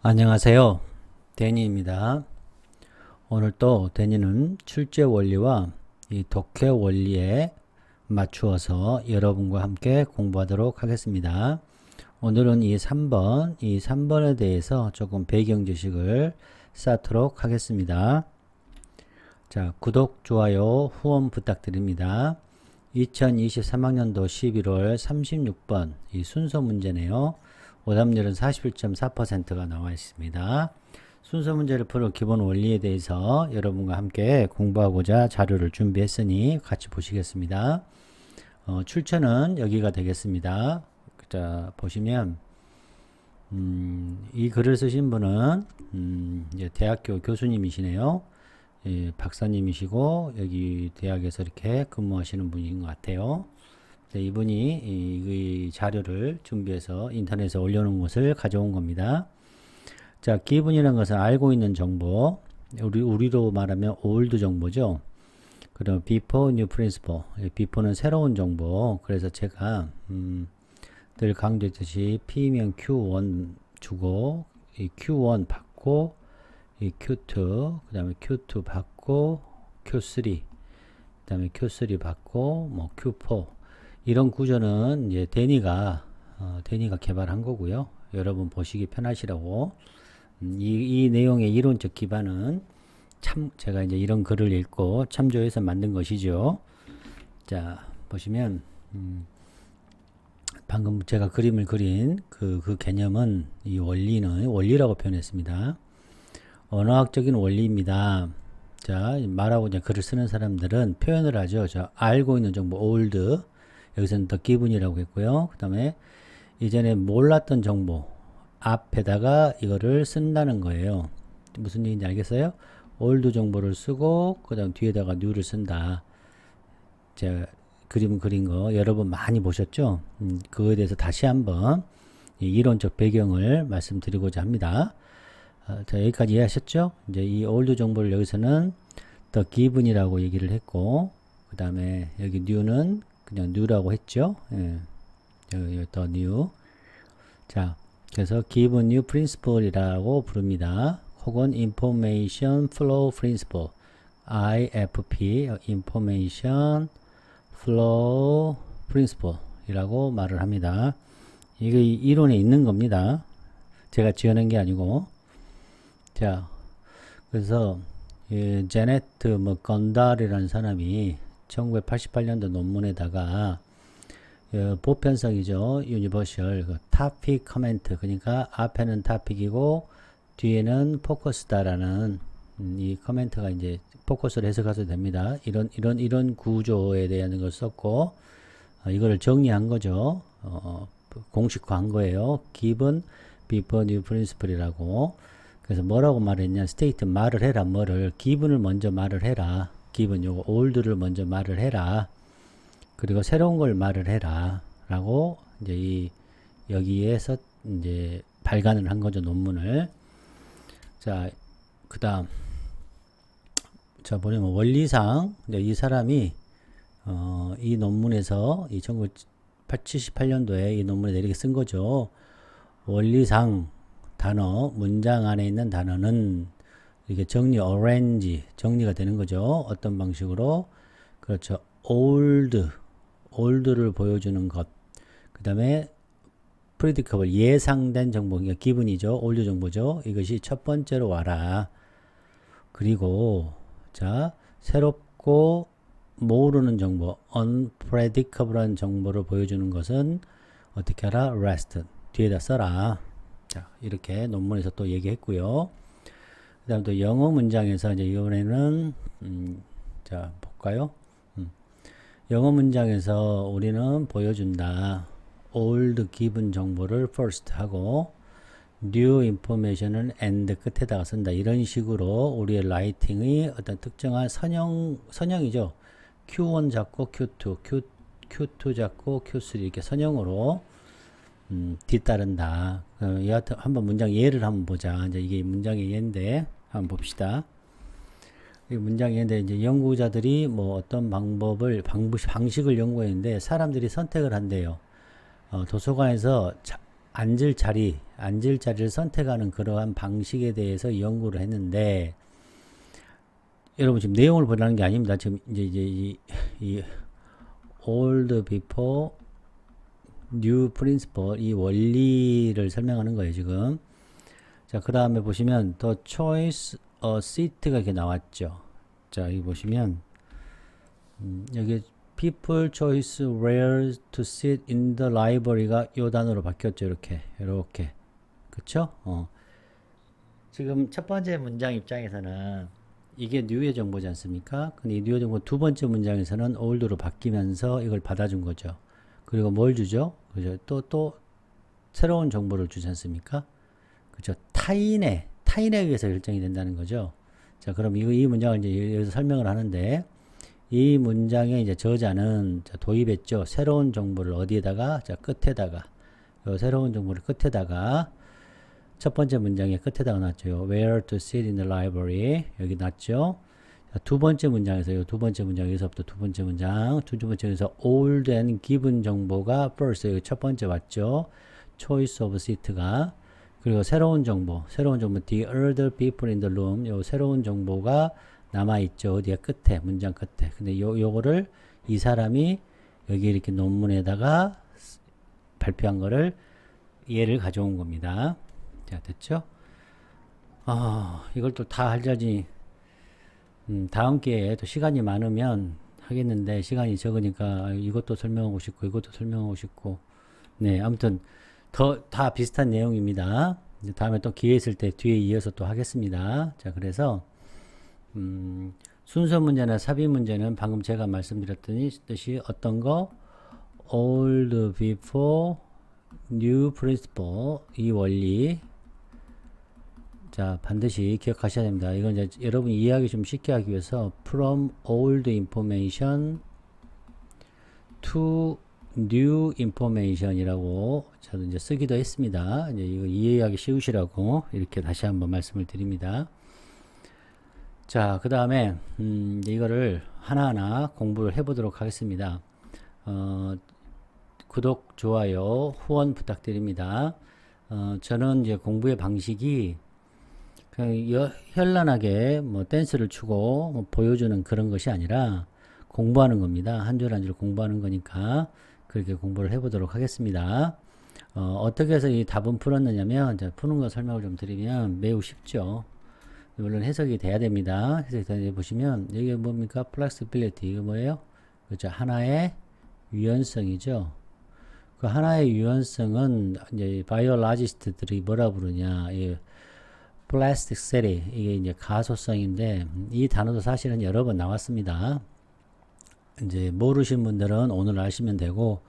안녕하세요. 데니입니다. 오늘 또 데니는 출제 원리와 이 독해 원리에 맞추어서 여러분과 함께 공부하도록 하겠습니다. 오늘은 이 3번에 대해서 조금 배경 지식을 쌓도록 하겠습니다. 자, 구독, 좋아요, 후원 부탁드립니다. 2023학년도 11월 36번 이 순서 문제네요. 오답률은 41.4%가 나와 있습니다. 순서 문제를 풀어 기본 원리에 대해서 여러분과 함께 공부하고자 자료를 준비했으니 같이 보시겠습니다. 출처는 여기가 되겠습니다. 자, 보시면 이 글을 쓰신 분은 이제 대학교 교수님이시네요. 예, 박사님이시고 여기 대학에서 이렇게 근무하시는 분인 것 같아요. 네, 이분이 이 자료를 준비해서 인터넷에 올려놓은 것을 가져온 겁니다. 자, 기분이라는 것은 알고 있는 정보, 우리로 말하면 old 정보죠. 그럼 before new principle, before는 새로운 정보. 그래서 제가 늘 강조했듯이 P면 Q1 주고 이 Q1 받고 이 Q2, 그 다음에 Q2 받고 Q3, 그 다음에 Q3 받고 뭐 Q4 이런 구조는 이제 데니가 개발한 거고요. 여러분 보시기 편하시라고 이 내용의 이론적 기반은 제가 이제 이런 글을 읽고 참조해서 만든 것이죠. 자, 보시면 방금 제가 그림을 그린 그 개념은 이 원리라고 표현했습니다. 언어학적인 원리입니다. 자, 말하고 이제 글을 쓰는 사람들은 표현을 하죠. 저 알고 있는 정보 old, 여기서는 the given이라고 했고요. 그 다음에 이전에 몰랐던 정보 앞에다가 이거를 쓴다는 거예요. 무슨 얘기인지 알겠어요? old 정보를 쓰고 그 다음 뒤에다가 new를 쓴다. 제가 그림 그린 거 여러분 많이 보셨죠? 그거에 대해서 다시 한번 이론적 배경을 말씀드리고자 합니다. 자, 여기까지 이해하셨죠? 이제 이 old 정보를 여기서는 the given이라고 얘기를 했고, 그 다음에 여기 new는 그냥 new라고 했죠? 예. 여기 the new. 자, 그래서 given new principle이라고 부릅니다. 혹은 information flow principle. IFP, information flow principle 이라고 말을 합니다. 이게 이론에 있는 겁니다. 제가 지어낸 게 아니고. 자, 그래서 제네트 건달이라는 사람이 1988년도 논문에다가 보편성이죠. 유니버셜 topic comment, 그러니까 앞에는 topic이고 뒤에는 포커스다라는 이 커멘트가 이제 포커스를 해석해도 됩니다. 이런 구조에 대한 걸 썼고 이거를 정리한 거죠. 공식화한 거예요. given before new principle이라고. 그래서 뭐라고 말했냐? state 말을 해라. 뭐를 given을 먼저 말을 해라. given 요거 old를 먼저 말을 해라. 그리고 새로운 걸 말을 해라. 라고 이제 여기에서 이제 발간을 한 거죠. 논문을. 자, 그다음 자, 보면 원리상 이 사람이 이 논문에서 1978년도에 이 논문에 이렇게 쓴 거죠. 원리상 단어, 문장 안에 있는 단어는 이렇게 정리가 되는 거죠. 어떤 방식으로? 그렇죠. old를 보여주는 것. 그 다음에 predictable, 예상된 정보, 그러니까 기분이죠. old 정보죠. 이것이 첫 번째로 와라. 그리고 자, 새롭고 모르는 정보, unpredictable한 정보를 보여주는 것은 어떻게 하라? rest, 뒤에다 써라. 자, 이렇게 논문에서 또 얘기했고요. 그 다음 또 영어 문장에서 이제 이번에는 자, 볼까요? 영어 문장에서 우리는 보여준다. old given 정보를 first 하고 new information은 and 끝에다가 쓴다. 이런 식으로 우리의 라이팅의 어떤 특정한 선형이죠. Q1 잡고 Q2, Q2 잡고 Q3 이렇게 선형으로 뒤따른다. 여하튼 한번 문장 예를 한번 보자. 이제 이게 문장의 예인데 한번 봅시다. 이 문장의 예인데 이제 연구자들이 뭐 어떤 방식을 연구했는데 사람들이 선택을 한대요. 도서관에서 앉을 자리를 선택하는 그러한 방식에 대해서 연구를 했는데, 여러분 지금 내용을 보라는 게 아닙니다. 지금 이제 이 old before new principle 이 원리를 설명하는 거예요, 지금. 자, 그 다음에 보시면 the choice a seat가 이렇게 나왔죠. 자, 여기 보시면 여기 people choice where to sit in the library가 요 단어로 바뀌었죠. 이렇게 그쵸? 지금 첫 번째 문장 입장에서는 이게 new의 정보지 않습니까? 근데 이 new의 정보 두 번째 문장에서는 old로 바뀌면서 이걸 받아준 거죠. 그리고 뭘 주죠? 그죠? 또 새로운 정보를 주지 않습니까? 그죠? 타인에 의해서 결정이 된다는 거죠. 자, 그럼 이 문장을 이제 여기서 설명을 하는데, 이 문장의 이제 저자는 도입했죠. 새로운 정보를 어디에다가? 자, 끝에다가. 요 새로운 정보를 끝에다가, 첫 번째 문장의 끝에다가 놨죠. Where to sit in the library. 여기 놨죠. 자, 두 번째 문장에서, 요 두 번째 문장, 여기서부터 두 번째 문장에서 old and given 정보가 first, 여기 첫 번째 왔죠. choice of seat가. 그리고 새로운 정보, the other people in the room, 요 새로운 정보가 남아있죠. 어디에? 끝에, 문장 끝에. 근데 요거를 이 사람이 여기 이렇게 논문에다가 발표한 거를 예를 가져온 겁니다. 자, 됐죠? 이걸 또 다 하려니, 다음 기회에 또 시간이 많으면 하겠는데, 시간이 적으니까 이것도 설명하고 싶고, 이것도 설명하고 싶고, 네, 아무튼, 다 비슷한 내용입니다. 다음에 또 기회 있을 때 뒤에 이어서 또 하겠습니다. 자, 그래서, 순서 문제나 삽입 문제는 방금 제가 말씀드렸듯이 어떤 거? old before new principle 이 원리 자 반드시 기억하셔야 됩니다. 이건 이제 여러분이 이해하기 좀 쉽게 하기 위해서 from old information to new information이라고 저도 이제 쓰기도 했습니다. 이제 이거 이해하기 쉬우시라고 이렇게 다시 한번 말씀을 드립니다. 자, 그 다음에 이거를 하나하나 공부를 해보도록 하겠습니다. 구독, 좋아요, 후원 부탁드립니다. 저는 이제 공부의 방식이 그냥 현란하게 뭐 댄스를 추고 뭐 보여주는 그런 것이 아니라 공부하는 겁니다. 한 줄 한 줄 공부하는 거니까 그렇게 공부를 해보도록 하겠습니다. 어떻게 해서 이 답은 풀었느냐면, 푸는 거 설명을 좀 드리면 매우 쉽죠. 물론 해석이 돼야 됩니다. 해석이 돼야 보시면, 여기 뭡니까? flexibility. 이거 뭐예요? 그렇죠. 하나의 유연성이죠. 그 하나의 유연성은, 이제, 바이올로지스트들이 뭐라 부르냐. 이 plasticity. 이게 이제 가소성인데, 이 단어도 사실은 여러 번 나왔습니다. 이제, 모르신 분들은 오늘 아시면 되고,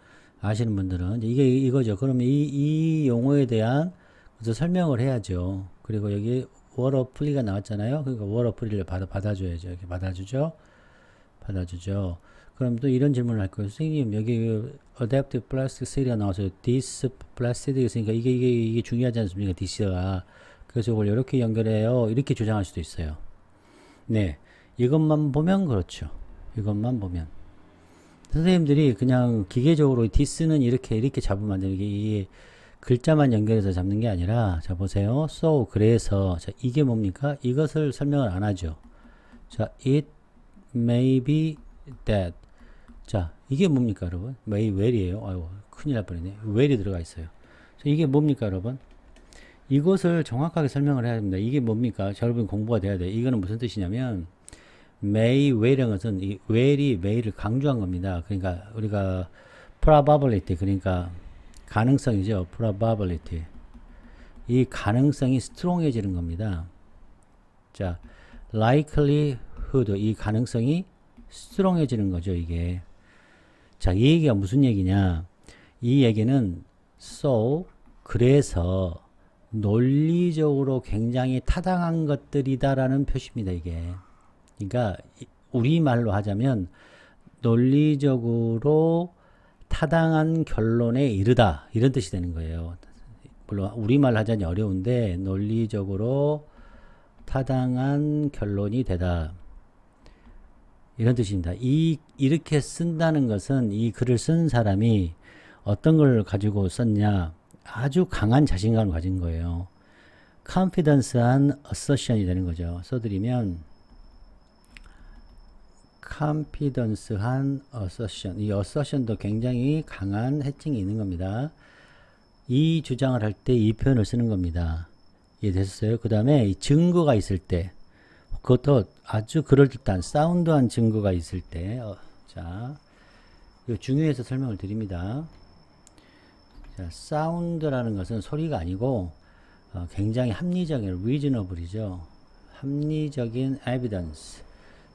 아시는 분들은, 이게 이거죠. 그러면 이 용어에 대한 설명을 해야죠. 그리고 여기 워러프리가 나왔잖아요. 그러니까 워러프리를 받아줘야죠. 이렇게 받아주죠. 그럼 또 이런 질문을 할 거예요. 선생님, 여기 adaptive plastic이가 나와서 this plastic 있으니까 이게 중요하지 않습니까? this가. 그래서 이걸 이렇게 연결해요. 이렇게 주장할 수도 있어요. 네. 이것만 보면 그렇죠. 이것만 보면. 선생님들이 그냥 기계적으로 this는 이렇게 잡으면 안 돼요. 이게 글자만 연결해서 잡는 게 아니라, 자, 보세요. so, 그래서, 자, 이게 뭡니까? 이것을 설명을 안 하죠. 자, it may be that. 자, 이게 뭡니까, 여러분? may well이에요. 아이고, 큰일 날 뻔했네. well이 들어가 있어요. 자, 이게 뭡니까, 여러분? 이것을 정확하게 설명을 해야 됩니다. 이게 뭡니까? 자, 여러분 공부가 돼야 돼요. 이거는 무슨 뜻이냐면, may well이라는 것은 이 well이 may를 강조한 겁니다. 그러니까, 우리가 probability, 그러니까, 가능성이죠. probability. 이 가능성이 strong해지는 겁니다. 자, likelihood. 이 가능성이 strong해지는 거죠, 이게. 자, 이 얘기가 무슨 얘기냐? 이 얘기는 so, 그래서 논리적으로 굉장히 타당한 것들이다라는 표시입니다, 이게. 그러니까 우리말로 하자면 논리적으로 타당한 결론에 이르다 이런 뜻이 되는 거예요. 물론 우리말 하자니 어려운데 논리적으로 타당한 결론이 되다 이런 뜻입니다. 이렇게 쓴다는 것은 이 글을 쓴 사람이 어떤 걸 가지고 썼냐, 아주 강한 자신감을 가진 거예요. confidence한 assertion이 되는 거죠. 써드리면 confidence한 assertion. 이 assertion도 굉장히 강한 해칭이 있는 겁니다. 이 주장을 할 때 이 표현을 쓰는 겁니다. 이해되셨어요? 그 다음에 이 증거가 있을 때, 그것도 아주 그럴듯한 사운드한 증거가 있을 때, 자, 이거 중요해서 설명을 드립니다. 자, 사운드라는 것은 소리가 아니고 굉장히 합리적인 reasonable이죠. 합리적인 evidence,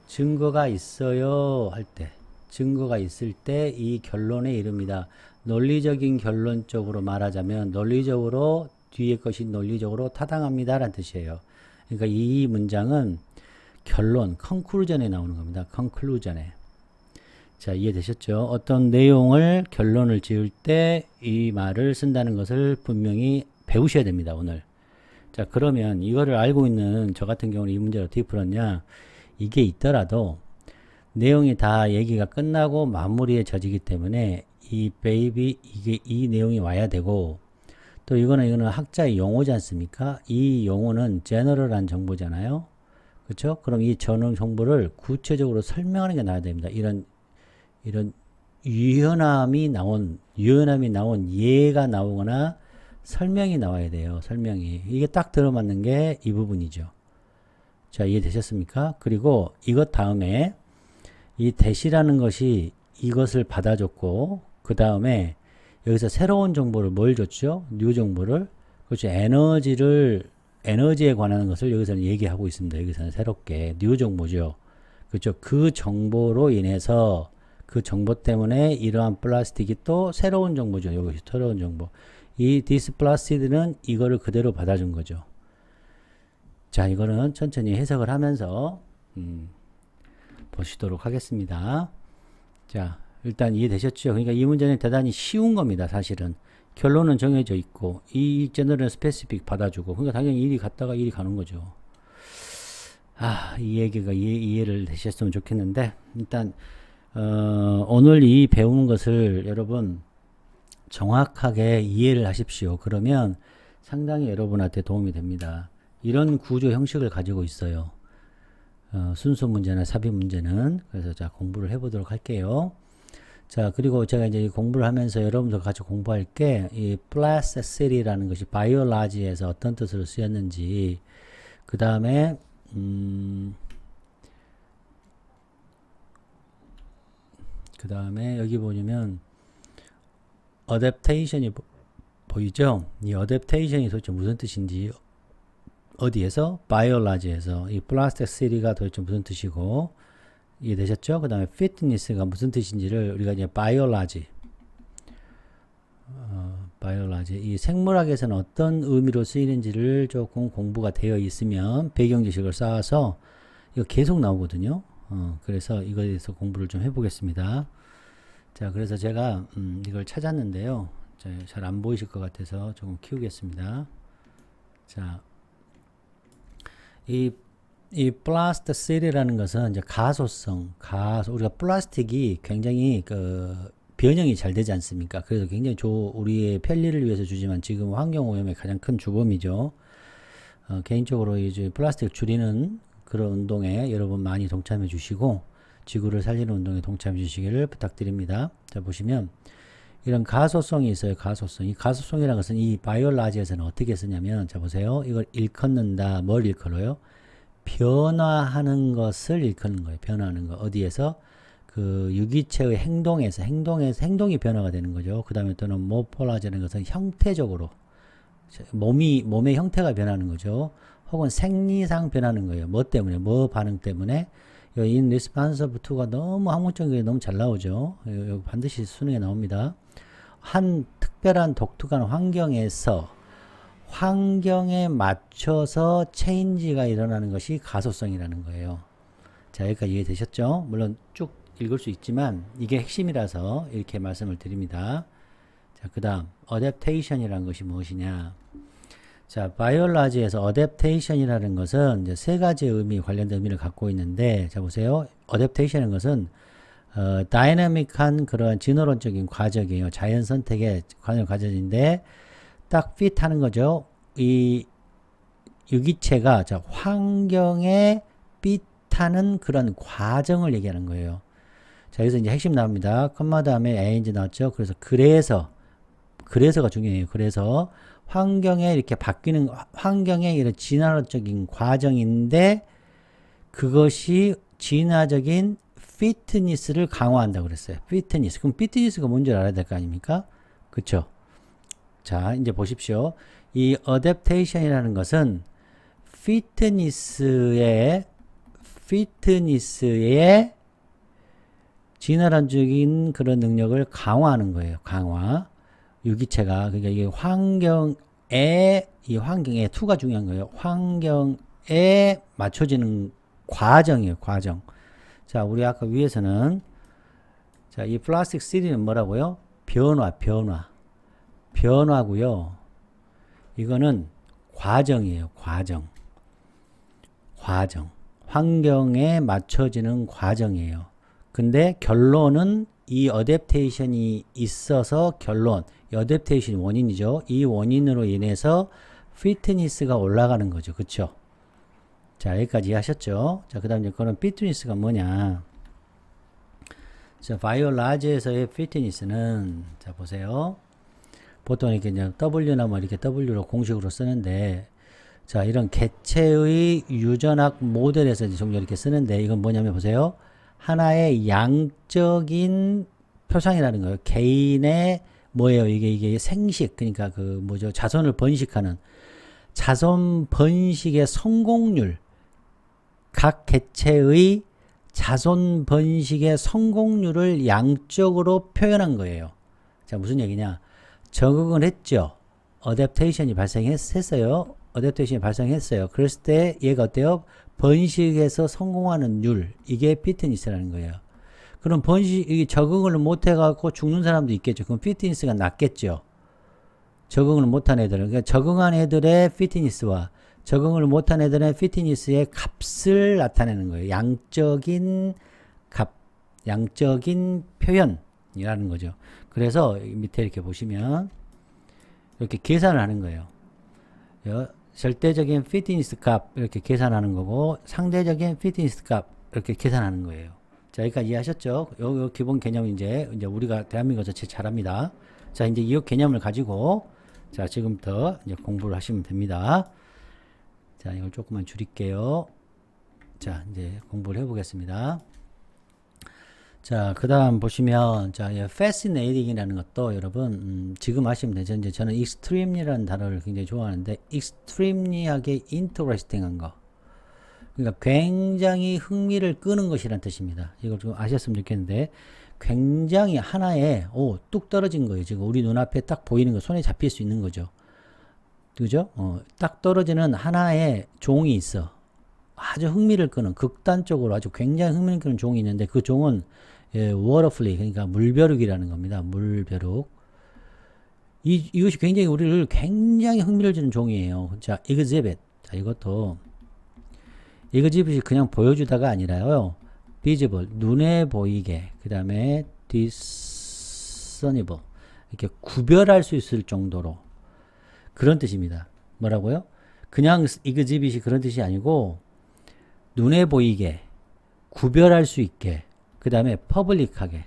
증거가 있어요 할 때, 증거가 있을 때 이 결론에 이릅니다. 논리적인 결론 쪽으로 말하자면 논리적으로 뒤에 것이 논리적으로 타당합니다 라는 뜻이에요. 그러니까 이 문장은 결론, conclusion에 나오는 겁니다. conclusion에. 자, 이해되셨죠? 어떤 내용을 결론을 지을 때 이 말을 쓴다는 것을 분명히 배우셔야 됩니다, 오늘. 자, 그러면 이거를 알고 있는 저 같은 경우는 이 문제를 어떻게 풀었냐? 이게 있더라도 내용이 다 얘기가 끝나고 마무리에 져지기 때문에 이 베이비, 이게 이 내용이 와야 되고, 또 이거는 학자의 용어지 않습니까? 이 용어는 제너럴한 정보잖아요. 그렇죠? 그럼 이 전용 정보를 구체적으로 설명하는 게 나와야 됩니다. 이런 유연함이 나온 예가 나오거나 설명이 나와야 돼요. 설명이. 이게 딱 들어맞는 게 이 부분이죠. 자, 이해되셨습니까? 그리고 이것 다음에 이 대시라는 것이 이것을 받아줬고, 그 다음에 여기서 새로운 정보를 뭘 줬죠? 뉴 정보를. 그렇죠. 에너지에 관한 것을 여기서는 얘기하고 있습니다. 여기서는 새롭게. 뉴 정보죠. 그렇죠. 그 정보로 인해서 그 정보 때문에 이러한 플라스틱이 또 새로운 정보죠. 여기 새로운 정보. 이 디스플라시드는 이거를 그대로 받아준 거죠. 자, 이거는 천천히 해석을 하면서 보시도록 하겠습니다. 자, 일단 이해되셨죠? 그러니까 이 문제는 대단히 쉬운 겁니다. 사실은. 결론은 정해져 있고 이 제너럴 스페시픽 받아주고, 그러니까 당연히 일이 갔다가 일이 가는 거죠. 이 얘기가 이해를 되셨으면 좋겠는데, 일단 오늘 이 배우는 것을 여러분 정확하게 이해를 하십시오. 그러면 상당히 여러분한테 도움이 됩니다. 이런 구조 형식을 가지고 있어요. 순수 문제나 삽입 문제는. 그래서 자, 공부를 해보도록 할게요. 자, 그리고 제가 이제 공부를 하면서 여러분들 같이 공부할 게 이 plastic이라는 것이 바이올라지에서 어떤 뜻으로 쓰였는지, 그 다음에 여기 보시면 adaptation이 보이죠? 이 adaptation이 도대체 무슨 뜻인지, 어디에서? 바이올라지에서. 이 plastic이가 도대체 무슨 뜻이고, 이해되셨죠? 그 다음에 fitness가 무슨 뜻인지를 우리가 이제 바이올라지, 이 생물학에서는 어떤 의미로 쓰이는지를 조금 공부가 되어 있으면 배경 지식을 쌓아서 이거 계속 나오거든요. 그래서 이거에 대해서 공부를 좀 해보겠습니다. 자, 그래서 제가 이걸 찾았는데요. 잘 안 보이실 것 같아서 조금 키우겠습니다. 자, 이 플라스틱이라는 것은 이제 우리가 플라스틱이 굉장히 변형이 잘 되지 않습니까? 그래서 굉장히 우리의 편리를 위해서 주지만 지금 환경 오염의 가장 큰 주범이죠. 개인적으로 이제 플라스틱 줄이는 그런 운동에 여러분 많이 동참해 주시고 지구를 살리는 운동에 동참해 주시기를 부탁드립니다. 자, 보시면 이런 가소성이 있어요. 가소성. 이 가소성이라는 것은 이 바이올라지에서는 어떻게 쓰냐면, 자, 보세요. 이걸 일컫는다. 뭘 일컬어요? 변화하는 것을 일컫는 거예요. 변화하는 거. 어디에서? 그 유기체의 행동이 변화가 되는 거죠. 그 다음에 또는 모폴라지라는 것은 형태적으로 몸의 형태가 변하는 거죠. 혹은 생리상 변하는 거예요. 뭐 때문에? 뭐 반응 때문에? in response to가 너무 항목적인 게 너무 잘 나오죠. 여기 반드시 수능에 나옵니다. 한 특별한 독특한 환경에 맞춰서 체인지가 일어나는 것이 가소성이라는 거예요. 자, 여기까지 이해되셨죠? 물론 쭉 읽을 수 있지만 이게 핵심이라서 이렇게 말씀을 드립니다. 자, 그 다음 adaptation이라는 것이 무엇이냐? 자, 바이올라지에서 adaptation이라는 것은 이제 세 가지 관련된 의미를 갖고 있는데, 자, 보세요. adaptation이라는 것은 다이내믹한 그런 진화론적인 과정이에요. 자연 선택의 과정인데, 딱 fit 하는 거죠. 이 유기체가 자, 환경에 fit 하는 그런 과정을 얘기하는 거예요. 자, 여기서 이제 핵심 나옵니다. 컴마 다음에 ing 나왔죠. 그래서가 중요해요. 그래서 환경에 이렇게 바뀌는, 환경에 이런 진화적인 과정인데, 그것이 진화적인 피트니스를 강화한다고 그랬어요. 피트니스. 그럼 피트니스가 뭔지 알아야 될 거 아닙니까? 그쵸? 자, 이제 보십시오. 이 어댑테이션이라는 것은 피트니스의 진화론적인 그런 능력을 강화하는 거예요. 강화. 유기체가. 그러니까 이게 이 환경에 투가 중요한 거예요. 환경에 맞춰지는 과정이에요. 과정. 자, 우리 아까 위에서는 자, 이 플라스틱 시리는 뭐라고요? 변화고요. 이거는 과정이에요. 과정. 환경에 맞춰지는 과정이에요. 근데 결론은 이 어댑테이션이 있어서 이 어댑테이션이 원인이죠. 이 원인으로 인해서 피트니스가 올라가는 거죠. 그쵸? 자, 여기까지 이해하셨죠? 자, 그 다음 이제 그런 피트니스가 뭐냐. 자, 바이오라지에서의 피트니스는, 자, 보세요. 보통 이렇게 이제 W나 뭐 이렇게 W로 공식으로 쓰는데, 자, 이런 개체의 유전학 모델에서 종종 이렇게 쓰는데, 이건 뭐냐면 보세요. 하나의 양적인 표상이라는 거예요. 개인의 뭐예요? 이게 생식, 그러니까 그 뭐죠? 자손을 번식하는 자손 번식의 성공률, 각 개체의 자손 번식의 성공률을 양적으로 표현한 거예요. 자, 무슨 얘기냐? 적응을 했죠. 어댑테이션이 발생했어요. 그랬을 때 얘가 어때요? 번식에서 성공하는 률, 이게 피트니스라는 거예요. 그럼 적응을 못 해갖고 죽는 사람도 있겠죠. 그럼 피트니스가 낮겠죠. 적응을 못한 애들은. 그러니까 적응한 애들의 피트니스와 적응을 못한 애들의 피트니스의 값을 나타내는 거예요. 양적인 표현이라는 거죠. 그래서 밑에 이렇게 보시면 이렇게 계산을 하는 거예요. 절대적인 피트니스 값 이렇게 계산하는 거고 상대적인 피트니스 값 이렇게 계산하는 거예요. 자, 여기까지 이해하셨죠? 요 기본 개념 이제 우리가 대한민국에서 제일 잘합니다. 자, 이제 이 개념을 가지고 자, 지금부터 이제 공부를 하시면 됩니다. 자, 이걸 조금만 줄일게요. 자, 이제 공부를 해보겠습니다. 자, 그 다음 보시면, 자, fascinating이라는 것도 여러분, 지금 하시면 되죠. 이제 저는 extreme이라는 단어를 굉장히 좋아하는데, extreme하게 interesting한 거. 그러니까 굉장히 흥미를 끄는 것이란 뜻입니다. 이걸 좀 아셨으면 좋겠는데, 굉장히 하나에, 뚝 떨어진 거예요. 지금 우리 눈앞에 딱 보이는 거, 손에 잡힐 수 있는 거죠. 그죠? 딱 떨어지는 하나의 종이 있어. 아주 흥미를 끄는, 극단적으로 아주 굉장히 흥미를 끄는 종이 있는데, 그 종은 워터플레이, 그러니까 물벼룩이라는 겁니다. 물벼룩. 이것이 굉장히 우리를 굉장히 흥미를 주는 종이에요. 자, exhibit. 자, 이것도 exhibit이 그냥 보여주다가 아니라요. visible, 눈에 보이게. 그 다음에 discernible, 이렇게 구별할 수 있을 정도로. 그런 뜻입니다. 뭐라고요? 그냥 exhibit이 그런 뜻이 아니고 눈에 보이게, 구별할 수 있게, 그 다음에 퍼블릭하게,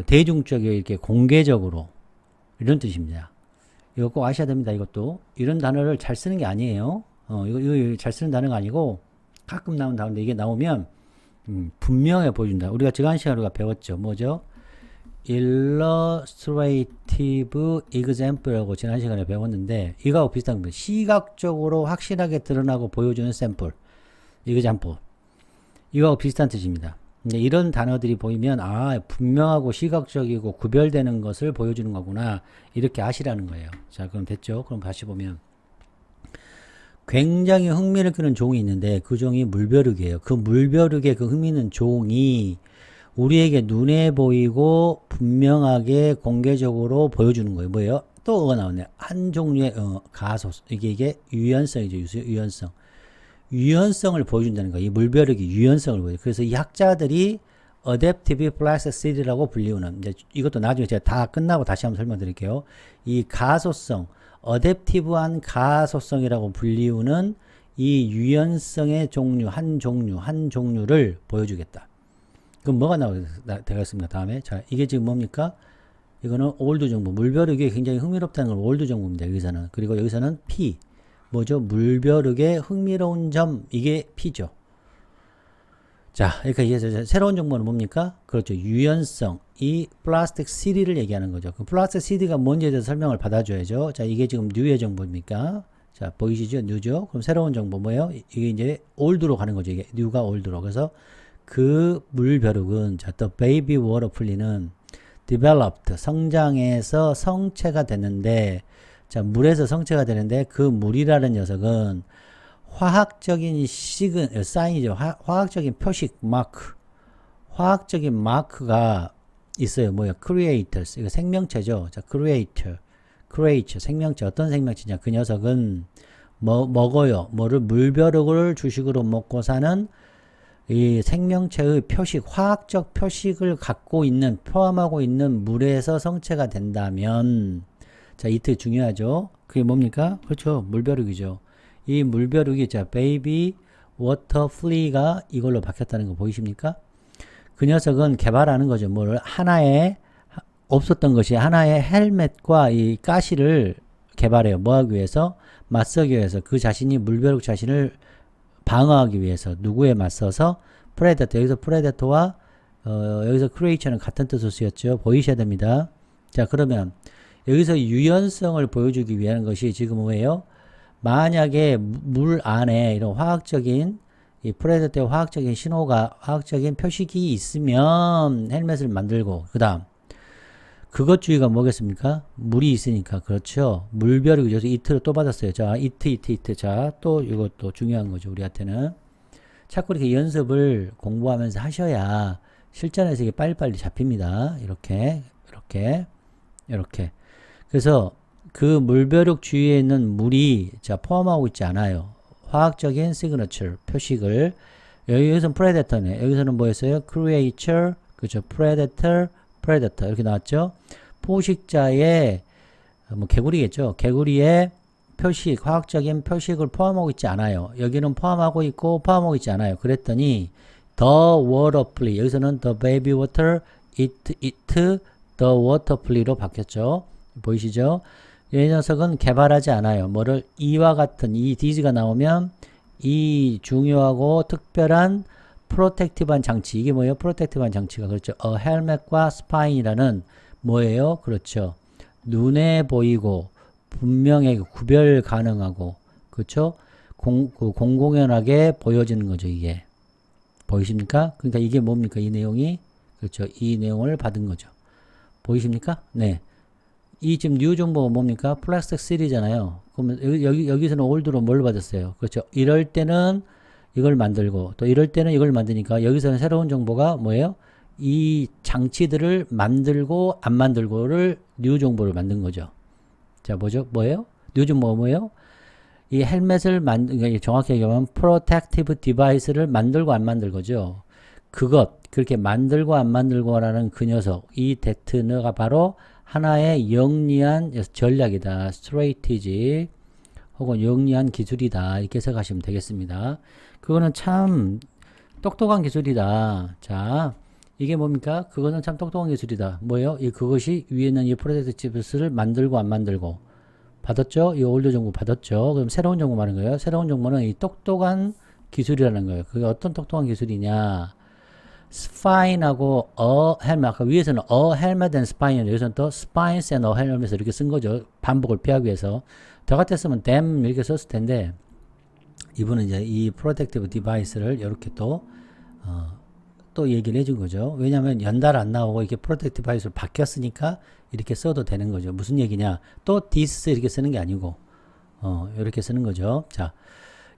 대중적이게 이렇게 공개적으로, 이런 뜻입니다. 이거 꼭 아셔야 됩니다. 이것도 이런 단어를 잘 쓰는 게 아니에요. 이거 잘 쓰는 단어가 아니고 가끔 나오는 단어인데, 이게 나오면 분명해 보여준다. 우리가 지난 시간에 우리가 배웠죠. 뭐죠? illustrative example라고 지난 시간에 배웠는데, 이거하고 비슷한 겁니다. 시각적으로 확실하게 드러나고 보여주는 샘플, example. 이거하고 비슷한 뜻입니다. 근데 이런 단어들이 보이면 분명하고 시각적이고 구별되는 것을 보여주는 거구나, 이렇게 아시라는 거예요. 자, 그럼 됐죠? 그럼 다시 보면 굉장히 흥미를 끄는 종이 있는데, 그 종이 물벼룩이에요. 그 물벼룩의 그 흥미있는 종이 우리에게 눈에 보이고 분명하게 공개적으로 보여주는 거예요. 뭐예요? 또 어가 나오네. 한 종류의 가소. 이게 유연성이죠. 유연성을 보여준다는 거예요. 이 물벼룩이 유연성을 보여요. 그래서 이 학자들이 adaptive plasticity라고 불리우는, 이제 이것도 나중에 제가 다 끝나고 다시 한번 설명드릴게요. 이 가소성, adaptive한 가소성이라고 불리우는 이 유연성의 종류, 한 종류를 보여주겠다. 그럼 뭐가 되겠습니까? 다음에. 자, 이게 지금 뭡니까? 이거는 올드 정보. 물벼룩이 굉장히 흥미롭다는 건 올드 정보입니다. 여기서는. 그리고 여기서는 P. 뭐죠? 물벼룩의 흥미로운 점. 이게 P죠. 자, 그러니까 이제 새로운 정보는 뭡니까? 그렇죠. 유연성. 이 플라스틱 CD를 얘기하는 거죠. 그 플라스틱 CD가 뭔지에 대해서 설명을 받아줘야죠. 자, 이게 지금 뉴의 정보입니까? 자, 보이시죠? 뉴죠? 그럼 새로운 정보 뭐예요? 이게 이제 올드로 가는 거죠. 이게 뉴가 올드로. 그래서 그 물벼룩은, 자, 또 베이비 워터플리는 developed, 성장해서 성체가 됐는데, 자, 물에서 성체가 되는데 그 물이라는 녀석은 화학적인 사인이죠. 화학적인 표식, 마크. 화학적인 마크가 있어요. 뭐야? creators. 이거 생명체죠. 자, creator, 생명체. 어떤 생명체냐? 그 녀석은 먹어요. 뭐를? 물벼룩을 주식으로 먹고 사는 이 생명체의 표식, 화학적 표식을 갖고 있는, 포함하고 있는 물에서 성체가 된다면, 자, 이때 중요하죠. 그게 뭡니까? 그렇죠. 물벼룩이죠. 이 물벼룩이, 자, 베이비 워터 플리가 이걸로 바뀌었다는 거 보이십니까? 그 녀석은 개발하는 거죠. 뭘? 하나의, 없었던 것이 하나의 헬멧과 이 가시를 개발해요. 뭐 하기 위해서? 맞서기 위해서. 그 자신이 물벼룩 자신을 방어하기 위해서. 누구에 맞서서? 프레데터. 여기서 프레데터와 여기서 크리에이처는 같은 뜻을 쓰였죠. 보이셔야 됩니다. 자, 그러면 여기서 유연성을 보여주기 위한 것이 지금 뭐예요? 만약에 물 안에 이런 화학적인 이 프레데터의 화학적인 신호가, 화학적인 표식이 있으면 헬멧을 만들고, 그 다음 그것 주의가 뭐겠습니까? 물이 있으니까. 그렇죠. 물벼룩이 여기서 이트로 또 받았어요. 자, 이트. 자, 또 이것도 중요한 거죠. 우리한테는. 자꾸 이렇게 연습을 공부하면서 하셔야 실전에서 이게 빨리빨리 잡힙니다. 이렇게. 그래서 그 물벼룩 주위에 있는 물이, 자, 포함하고 있지 않아요. 화학적인 시그너처, 표식을. 여기서는 프레데터네. 여기서는 뭐였어요? creature, 그죠? predator 이렇게 나왔죠. 포식자의, 뭐 개구리겠죠. 개구리의 표식, 화학적인 표식을 포함하고 있지 않아요. 여기는 포함하고 있고 포함하고 있지 않아요. 그랬더니 the water plea, 여기서는 the baby water, it the water plea로 바뀌었죠. 보이시죠? 이 녀석은 개발하지 않아요. 뭐를? 이와 같은, 이 thes가 나오면 이 중요하고 특별한 프로텍티브한 장치. 이게 뭐예요? 프로텍티브한 장치가. 그렇죠. 헬멧과 스파인이라는 뭐예요? 그렇죠. 눈에 보이고 분명하게 구별 가능하고, 그렇죠? 공공연하게 보여지는 거죠. 이게 보이십니까? 그러니까 이게 뭡니까? 이 내용이, 그렇죠. 이 내용을 받은 거죠. 보이십니까? 네. 이 지금 뉴 정보가 뭡니까? 플라스틱 시리잖아요. 그러면 여기서는 올드로 뭘 받았어요? 그렇죠. 이럴 때는 이걸 만들고 또 이럴 때는 이걸 만드니까 여기서는 새로운 정보가 뭐예요? 이 장치들을 만들고 안 만들고를 뉴 정보를 만든 거죠. 자, 뭐예요? 뉴 정보가 뭐예요? 이 헬멧을 그러니까 정확히 얘기하면 프로텍티브 디바이스를 만들고 안 만들고죠. 그렇게 만들고 안 만들고라는 그 녀석, 이 데트너가 바로 하나의 영리한 전략이다. 스트레이티지 혹은 영리한 기술이다. 이렇게 생각하시면 되겠습니다. 그거는 참 똑똑한 기술이다. 자, 이게 뭡니까? 그거는 참 똑똑한 기술이다. 뭐예요? 그것이 위에 있는 이 프로젝트 칩스를 만들고 안 만들고 받았죠? 이 올드 정보 받았죠? 그럼 새로운 정보 말하는 거예요. 새로운 정보는 이 똑똑한 기술이라는 거예요. 그게 어떤 똑똑한 기술이냐? 스파인하고 헬멧, 아까 위에서는 헬멧 and 스파인, 여기서는 또 스파인스 and 헬멧을 이렇게 쓴 거죠. 반복을 피하기 위해서. 저 같았으면 them 이렇게 썼을 텐데, 이분은 이제 이 프로텍티브 디바이스를 이렇게 또 얘기를 해준 거죠. 왜냐하면 연달 안 나오고 이렇게 프로텍티브 디바이스로 바뀌었으니까 이렇게 써도 되는 거죠. 무슨 얘기냐? 또 this 이렇게 쓰는 게 아니고 이렇게 쓰는 거죠. 자,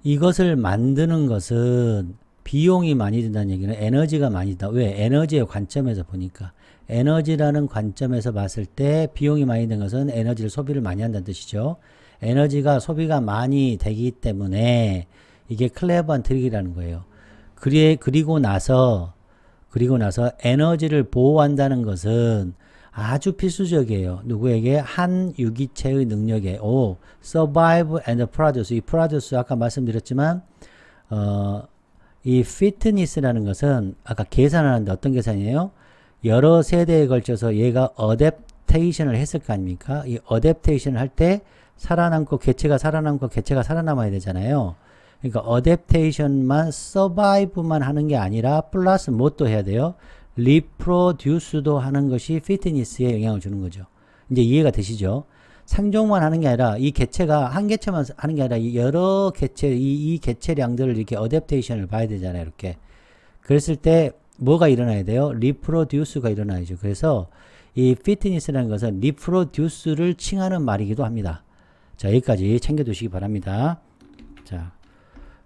이것을 만드는 것은 비용이 많이 든다는 얘기는 에너지가 많이 든다. 왜? 에너지의 관점에서 보니까. 에너지라는 관점에서 봤을 때 비용이 많이 든 것은 에너지를 소비를 많이 한다는 뜻이죠. 에너지가 소비가 많이 되기 때문에 이게 클레버한 트릭이라는 거예요. 그리고 나서 그리고 나서 에너지를 보호한다는 것은 아주 필수적이에요. 누구에게? 한 유기체의 능력에. survive and produce. 이 produce 아까 말씀드렸지만 이 fitness라는 것은 아까 계산하는데 어떤 계산이에요? 여러 세대에 걸쳐서 얘가 어댑테이션을 했을 거 아닙니까? 이 어댑테이션을 할 때 살아남고 개체가 살아남고 개체가 살아남아야 되잖아요. 그러니까 어댑테이션만 서바이브만 하는 게 아니라 플러스 뭣도 해야 돼요? 리프로듀스도 하는 것이 피트니스에 영향을 주는 거죠. 이제 이해가 되시죠? 생존만 하는 게 아니라 이 개체가 한 개체만 하는 게 아니라 여러 개체 이 개체량들을 이렇게 어댑테이션을 봐야 되잖아요. 이렇게. 그랬을 때 뭐가 일어나야 돼요? 리프로듀스가 일어나야죠. 그래서 이 피트니스라는 것은 리프로듀스를 칭하는 말이기도 합니다. 자, 여기까지 챙겨두시기 바랍니다. 자,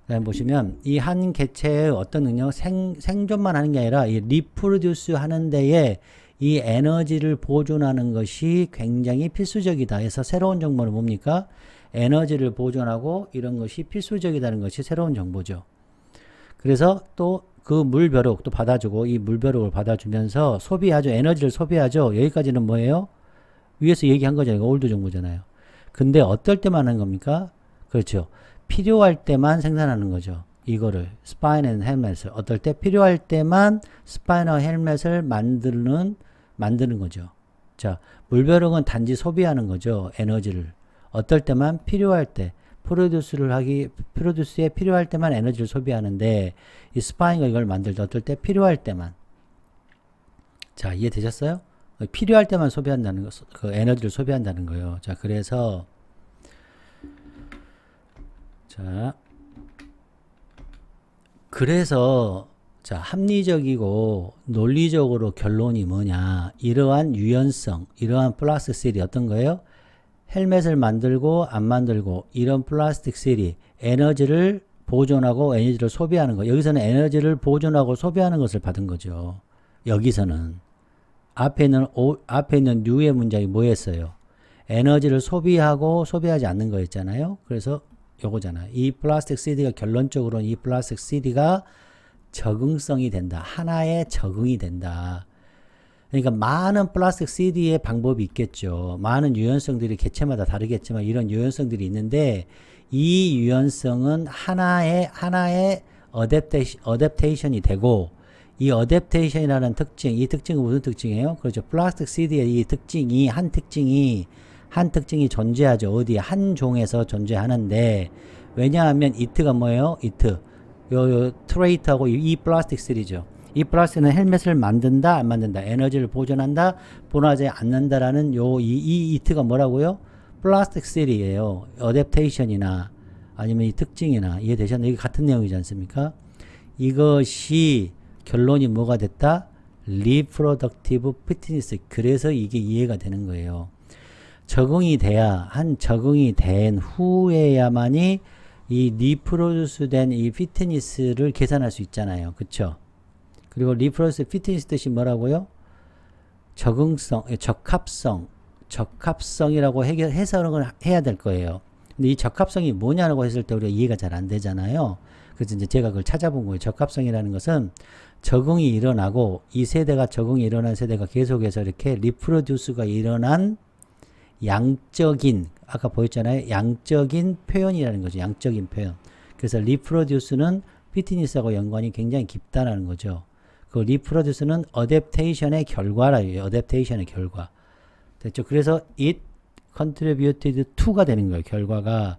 그다음 보시면 이 한 개체의 어떤 능력, 생존만 하는 게 아니라 이 리프로듀스 하는 데에 이 에너지를 보존하는 것이 굉장히 필수적이다 해서 새로운 정보는 뭡니까? 에너지를 보존하고 이런 것이 필수적이라는 것이 새로운 정보죠. 그래서 또 그 물벼룩 또 받아주고 이 물벼룩을 받아주면서 소비하죠. 에너지를 소비하죠. 여기까지는 뭐예요? 위에서 얘기한 거잖아요. 올드 정보잖아요. 근데 어떨 때만 하는 겁니까? 그렇죠. 필요할 때만 생산하는 거죠. 이거를 스파인 앤 헬멧을 어떨 때 필요할 때만 스파이너 헬멧을 만드는 거죠. 자, 물벼룩은 단지 소비하는 거죠. 에너지를 어떨 때만 필요할 때 프로듀스에 필요할 때만 에너지를 소비하는데 이 스파이너가 이걸 만들 때 어떨 때 필요할 때만. 자, 이해되셨어요? 필요할 때만 소비한다는 거, 그 에너지를 소비한다는 거예요. 자, 그래서 자, 합리적이고 논리적으로 결론이 뭐냐? 이러한 유연성, 이러한 플라스틱 셀이 어떤 거예요? 헬멧을 만들고 안 만들고 이런 플라스틱 셀이 에너지를 보존하고 에너지를 소비하는 거. 여기서는 에너지를 보존하고 소비하는 것을 받은 거죠. 여기서는 앞에 있는 뉴의 문장이 뭐였어요? 에너지를 소비하고 소비하지 않는 거였잖아요. 그래서 요거잖아. 이 플라스틱 CD가 결론적으로는 이 플라스틱 CD가 적응성이 된다. 하나의 적응이 된다. 그러니까 많은 플라스틱 CD의 방법이 있겠죠. 많은 유연성들이 개체마다 다르겠지만 이런 유연성들이 있는데 이 유연성은 하나의 어댑테이션이 되고 이 어댑테이션이라는 특징, 이 특징은 무슨 특징이에요? 그렇죠. 플라스틱 CD의 이 특징이 한 특징이 존재하죠. 어디 한 종에서 존재하는데 왜냐하면 이트가 뭐예요? 이트 요 트레이트하고 이 플라스틱 CD죠. 이 플라스틱은 헬멧을 만든다 안 만든다 에너지를 보존한다 보존하지 않는다라는 이 이트가 뭐라고요? 플라스틱 CD예요. 어댑테이션이나 아니면 이 특징이나 이해되셨나요? 이게 같은 내용이지 않습니까? 이것이 결론이 뭐가 됐다? 리프로덕티브 피트니스. 그래서 이게 이해가 되는 거예요. 적응이 돼야 적응이 된 후에야만이 이 리프로듀스 된 이 피트니스를 계산할 수 있잖아요. 그쵸? 그리고 리프로듀스 피트니스 뜻이 뭐라고요? 적응성, 적합성이라고 해석을 해야 될 거예요. 근데 이 적합성이 뭐냐고 했을 때 우리가 이해가 잘 안 되잖아요. 그래서 이제 제가 그걸 찾아본 거예요. 적합성이라는 것은 적응이 일어나고 이 세대가 적응이 일어난 세대가 계속해서 이렇게 리프로듀스가 일어난 양적인 아까 보였잖아요. 양적인 표현이라는 거죠. 양적인 표현. 그래서 리프로듀스는 피트니스하고 연관이 굉장히 깊다라는 거죠. 그 리프로듀스는 어댑테이션의 결과라요. 어댑테이션의 결과. 됐죠? 그래서 it contributed to가 되는 거예요. 결과가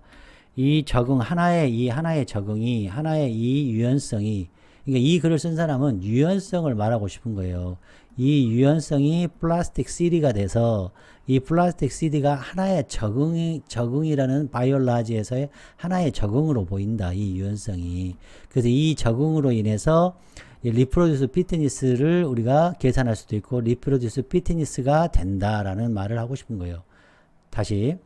이 적응 하나의 적응이 하나의 이 유연성이 그러니까 이 글을 쓴 사람은 유연성을 말하고 싶은 거예요. 이 유연성이 플라스틱 CD가 돼서 이 플라스틱 CD가 하나의 적응이라는 바이올라지에서의 하나의 적응으로 보인다. 이 유연성이. 그래서 이 적응으로 인해서 리프로듀스 피트니스를 우리가 계산할 수도 있고 리프로듀스 피트니스가 된다라는 말을 하고 싶은 거예요. 다시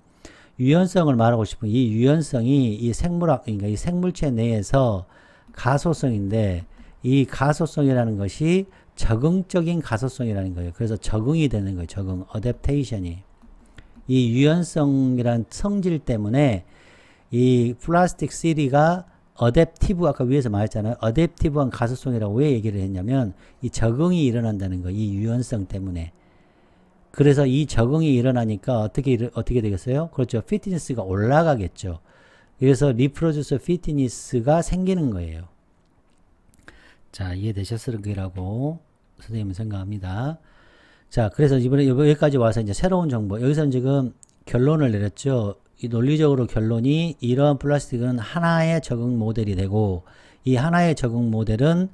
유연성을 말하고 싶은 이 유연성이 이 생물학 그러니까 이 생물체 내에서 가소성인데 이 가소성이라는 것이 적응적인 가소성이라는 거예요. 그래서 적응이 되는 거예요. 적응, 어댑테이션이. 이 유연성이라는 성질 때문에 이 플라스틱 CD가 어댑티브 아까 위에서 말했잖아요. 어댑티브한 가소성이라고 왜 얘기를 했냐면 이 적응이 일어난다는 거. 이 유연성 때문에. 그래서 이 적응이 일어나니까 어떻게 되겠어요? 그렇죠. 피트니스가 올라가겠죠. 그래서 리프로듀서 피트니스가 생기는 거예요. 자, 이해되셨으리라고 선생님은 생각합니다. 자, 그래서 이번에 여기까지 와서 이제 새로운 정보. 여기서는 지금 결론을 내렸죠. 이 논리적으로 결론이 이러한 플라스틱은 하나의 적응 모델이 되고 이 하나의 적응 모델은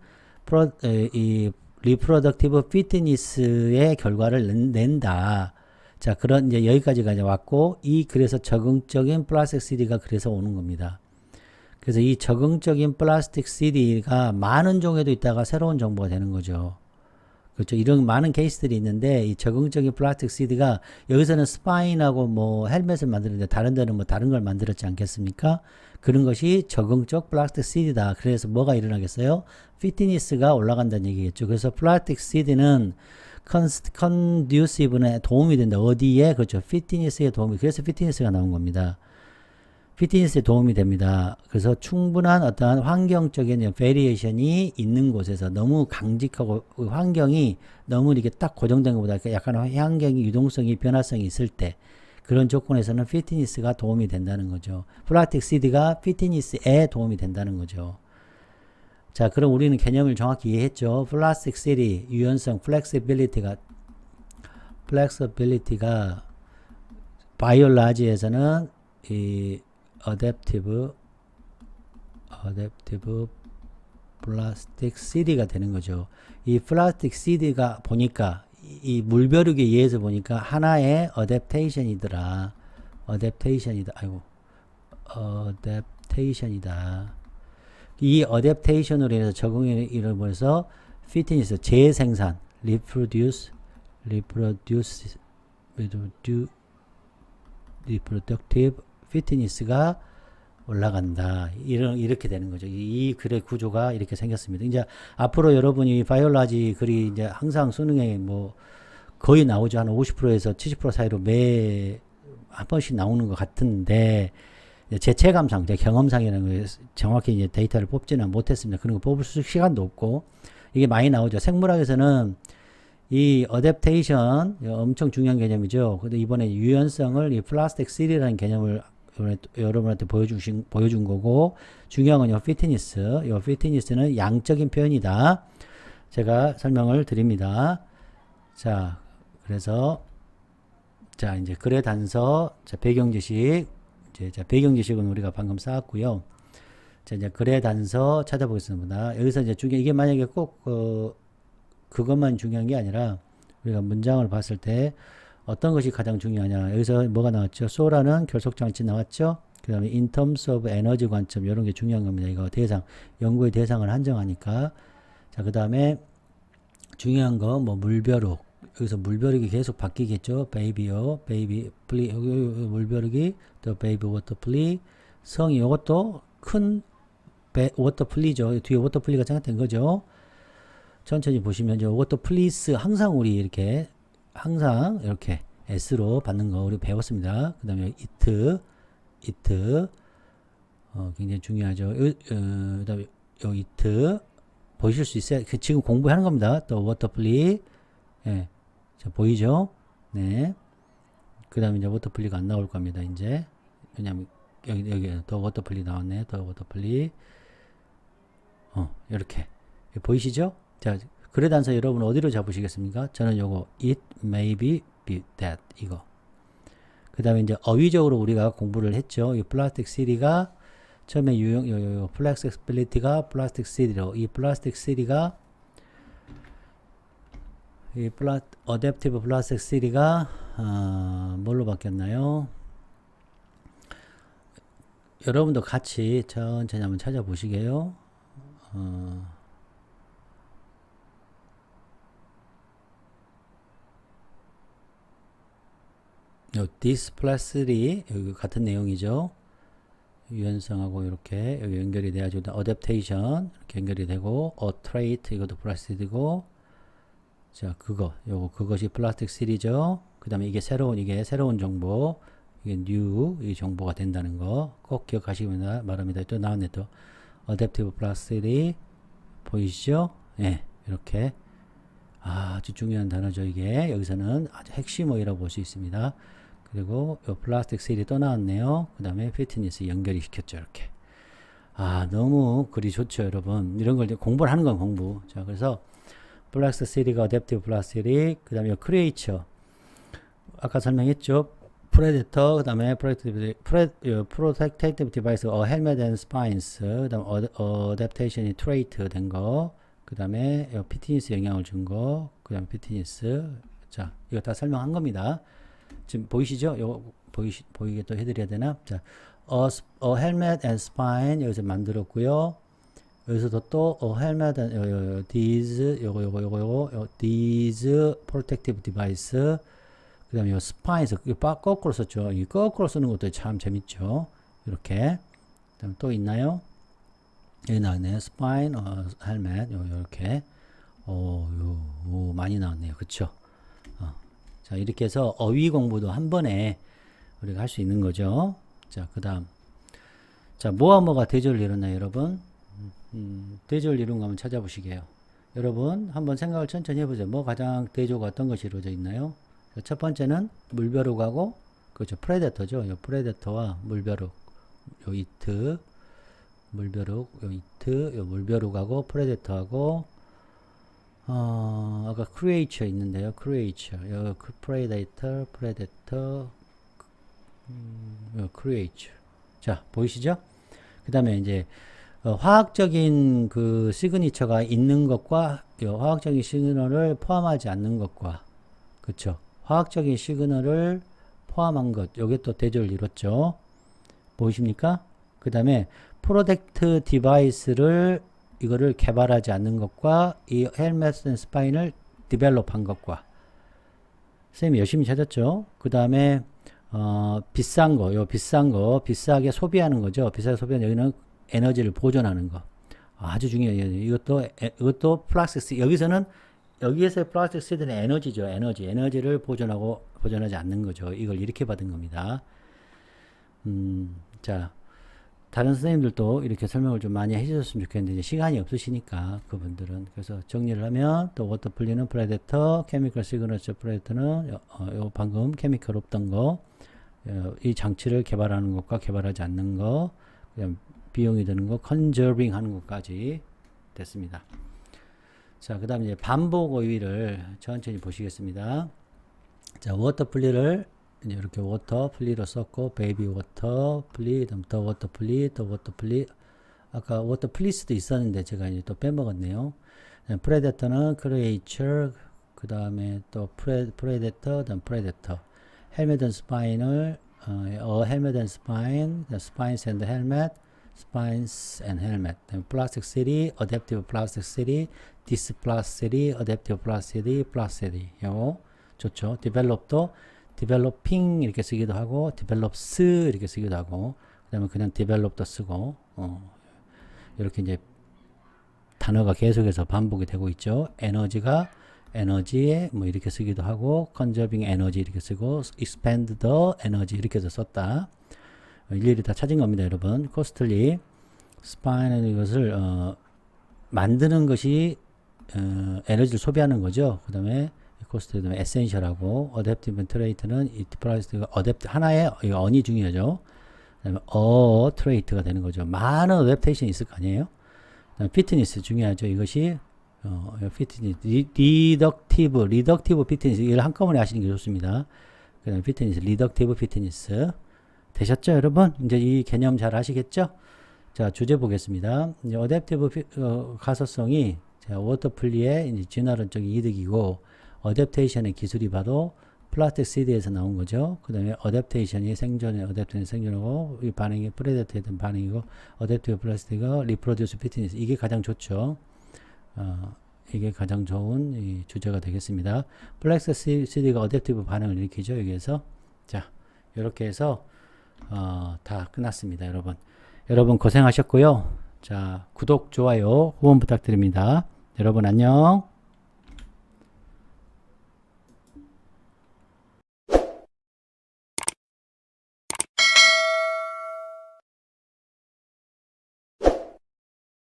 이 리프로덕티브 피트니스의 결과를 낸다. 자, 그런 이제 여기까지가 이제 왔고 그래서 적응적인 플라스틱 CD가 그래서 오는 겁니다. 그래서 이 적응적인 플라스틱 CD가 많은 종에도 있다가 새로운 정보가 되는 거죠. 그렇죠. 이런 많은 케이스들이 있는데 이 적응적인 플라스틱 CD가 여기서는 스파인하고 뭐 헬멧을 만드는데 다른 데는 뭐 다른 걸 만들었지 않겠습니까? 그런 것이 적응적 플라스틱 CD다. 그래서 뭐가 일어나겠어요? 피트니스가 올라간다는 얘기겠죠. 그래서 플라스틱 CD는 컨듀시브에 도움이 된다. 어디에? 그렇죠. 피트니스에 도움이. 그래서 피트니스가 나온 겁니다. 피트니스에 도움이 됩니다. 그래서 충분한 어떠한 환경적인 베리에이션이 있는 곳에서 너무 강직하고 환경이 너무 이렇게 딱 고정된 것보다 약간 환경이 유동성이 변화성이 있을 때 그런 조건에서는 피트니스가 도움이 된다는 거죠. 플라스틱 CD가 피트니스에 도움이 된다는 거죠. 자, 그럼 우리는 개념을 정확히 이해했죠. 플라스틱 CD, 유연성, 플렉시빌리티가 바이올라지에서는 이 어댑티브 플라스틱 CD가 되는 거죠. 이 플라스틱 CD가 보니까 이 물벼룩에 의해서 보니까 하나의 어댑테이션이더라. 어댑테이션이다. 이 어댑테이션으로 인해서 적응에 이루어서 피트니스 재생산, 리프로덕티브 피트니스가 올라간다. 이렇게 되는 거죠. 이 글의 구조가 이렇게 생겼습니다. 이제 앞으로 여러분이 바이올라지 글이 이제 항상 수능에 뭐 거의 나오죠. 한 50%에서 70% 사이로 매 한 번씩 나오는 것 같은데 제 체감상, 제 경험상이라는 거 정확히 이제 데이터를 뽑지는 못했습니다. 그런 거 뽑을 시간도 없고 이게 많이 나오죠. 생물학에서는 이 어댑테이션 엄청 중요한 개념이죠. 근데 이번에 유연성을 이 플라스틱 CD라는 개념을 여러분한테 보여준 거고 중요한 건 이 피트니스. 이 피트니스는 양적인 표현이다. 제가 설명을 드립니다. 자, 그래서 자 이제 글의 단서, 자 배경 지식, 배경 지식은 우리가 방금 쌓았고요. 자 이제 글의 단서 찾아보겠습니다. 여기서 이제 이게 만약에 꼭 그것만 중요한 게 아니라 우리가 문장을 봤을 때 어떤 것이 가장 중요하냐. 여기서 뭐가 나왔죠? 소라는 결속장치 나왔죠? 그 다음에 in terms of 에너지 관점 이런 게 중요한 겁니다. 이거 연구의 대상을 한정하니까. 자, 그 다음에 중요한 거 뭐 물벼룩. 여기서 물벼룩이 계속 바뀌겠죠? 베이비요. 베이비 플리 여기 물벼룩이 또 베이비 워터 플리 성이 요것도 큰 워터 플리죠. 뒤에 워터 플리가 장착된 거죠. 천천히 보시면 이것도 플리스 항상 우리 이렇게 항상 이렇게 S로 받는 거 우리 배웠습니다. 그 다음에 it 굉장히 중요하죠. 그 다음에 요 it 보실 수 있어요. 지금 공부하는 겁니다. 또 워터플리 예, 자 보이죠? 네. 그 다음에 이제 워터플리가 안 나올 겁니다. 이제 왜냐면 여기 더 워터플리 나왔네. 더 워터플리 이렇게 보이시죠? 자, 글의 단서 여러분 어디로 잡으시겠습니까? 저는 요거 it may be that 이거. 그 다음에 이제 어휘적으로 우리가 공부를 했죠. 이 플라스틱 CD가 처음에 플렉시빌리티가 플라스틱 CD로 이 플라스틱 CD가 이 어댑티브 플라스틱 CD가 뭘로 바뀌었나요? 여러분도 같이 천천히 한번 찾아보시게요. 디스플라스리 여기 같은 내용이죠. 유연성하고 이렇게 여기 연결이 돼가지고 어댑테이션 이렇게 연결이 되고 트레이트 이것도 플라스틱이고 자 그것이 플라스틱 시리죠. 그 다음에 이게 새로운 정보 이게 뉴 이 정보가 된다는 거 꼭 기억하시기 바랍니다. 또 나왔네 또 adaptive plasticity 보이시죠? 예, 이렇게 아주 중요한 단어죠. 이게 여기서는 아주 핵심어이라고 볼 수 있습니다. 그리고 요 plasticity 또 나왔네요. 그 다음에 fitness 연결이 시켰죠. 이렇게. 아, 너무 글이 좋죠, 여러분. 이런 걸 이제 공부를 하는 건 공부. 자, 그래서 plasticity가 adaptive plasticity, 그 다음에 creature. 아까 설명했죠. predator, 그 다음에 protective device, helmet and spines, 그 다음 adaptation이 trait 된 거, 그 다음에 fitness 영향을 준 거, 그 다음에 fitness. 자, 이거 다 설명한 겁니다. 지금 보이시죠? 이거 보이게 또 해드려야 되나? 자, helmet and spine 여기서 만들었고요. 여기서도 또 helmet and these 요거 these protective device. 그 다음에 요 spines 거꾸로 썼죠. 이 거꾸로 쓰는 것도 참 재밌죠. 이렇게. 그 다음에 또 있나요? 여기 나왔네요. spine, helmet 요렇게. 많이 나왔네요. 그쵸? 자, 이렇게 해서 어휘 공부도 한 번에 우리가 할 수 있는 거죠. 자, 그 다음. 자, 뭐가 대조를 이뤘나요, 여러분? 대조를 이룬 거 한번 찾아보시게요. 여러분, 한번 생각을 천천히 해보세요. 뭐 가장 대조가 어떤 것이 이루어져 있나요? 자, 첫 번째는 물벼룩하고, 그렇죠. 프레데터죠. 요 프레데터와 물벼룩, 요 이트, 물벼룩, 요 이트, 요 물벼룩하고 프레데터하고, 아까 creature 있는데요. creature. 요 predator, 요 creature. 자, 보이시죠? 그 다음에 이제, 화학적인 그 시그니처가 있는 것과, 요 화학적인 시그널을 포함하지 않는 것과, 그쵸? 화학적인 시그널을 포함한 것, 요게 또 대조를 이뤘죠. 보이십니까? 그 다음에, 프로젝트 디바이스를 이거를 개발하지 않는 것과 이 헬멧 앤 스파인을 디벨롭한 것과 선생님이 열심히 찾았죠. 그 다음에 비싼 거, 비싸게 소비하는 거죠. 비싸게 소비하는 여기는 에너지를 보존하는 거. 아주 중요해요. 이것도 플라스틱, 여기에서의 플라스틱 시드는 에너지죠. 에너지를 보존하지 않는 거죠. 이걸 이렇게 받은 겁니다. 자. 다른 선생님들도 이렇게 설명을 좀 많이 해주셨으면 좋겠는데 이제 시간이 없으시니까 그분들은 그래서 정리를 하면 또 워터 플리는 프레데터, 케미컬 시그너처 프레데터는 요 방금 케미컬 없던 거, 이 장치를 개발하는 것과 개발하지 않는 거, 그다음 비용이 드는 거, 컨저빙 하는 것까지 됐습니다. 자, 그다음 이제 반복 어휘를 천천히 보시겠습니다. 자, 워터 플리를 이제 이렇게 워터 플리로 썼고 베이비 워터 플리, 그다음 더 워터 플리, 아까 워터 플리스도 있었는데 제가 이제 또 빼먹었네요. 프레데터는 크리에이처, 그 다음에 또 프레데터, 그다음 프레데터. 헬멧 앤 스파인을 헬멧 앤 스파인, 스파인스 앤 헬멧, 스파인스 앤 헬멧. 플라스틱 시티, 어댑티브 플라스틱 시티, 디스 플라스틱, 어댑티브 플라스틱, 요거 좋죠. 디벨롭도 developing 이렇게 쓰기도 하고 develops 이렇게 쓰기도 하고 그 다음에 그냥 develop도 쓰고 이렇게 이제 단어가 계속해서 반복이 되고 있죠. 에너지가 에너지에 뭐 이렇게 쓰기도 하고 conserving energy 이렇게 쓰고 expand the energy 이렇게 해서 썼다. 일일이 다 찾은 겁니다, 여러분. costly, spine은 이것을 만드는 것이 에너지를 소비하는 거죠. 그 다음에 코스트, 그다음에 에센셜하고 어댑티브 트레이트는 이 디프라이스가 하나의 언이 중요하죠. 그다음에 트레이트가 되는 거죠. 많은 어댑테이션이 있을 거 아니에요. 그다음에 피트니스 중요하죠. 이것이 피트니스, 리덕티브 피트니스 이걸 한꺼번에 하시는 게 좋습니다. 그다음에 피트니스, 리덕티브 피트니스 되셨죠, 여러분? 이제 이 개념 잘 아시겠죠? 자, 주제 보겠습니다. 이제 어댑티브 가소성이 워터플리의 이제 진화론적인 이득이고 어댑테이션의 기술이 바로 플라스틱 시드에서 나온 거죠. 그 다음에 어댑테이션이 생존하고 이 반응이 프레데터에 대한 반응이고 어댑티브 플라스틱이 리프로듀스 피트니스 이게 가장 좋죠. 이게 가장 좋은 이 주제가 되겠습니다. 플라스틱 시드가 어댑티브 반응을 일으키죠. 여기에서 자 이렇게 해서 다 끝났습니다. 여러분 고생하셨고요. 자 구독, 좋아요, 후원 부탁드립니다. 여러분 안녕.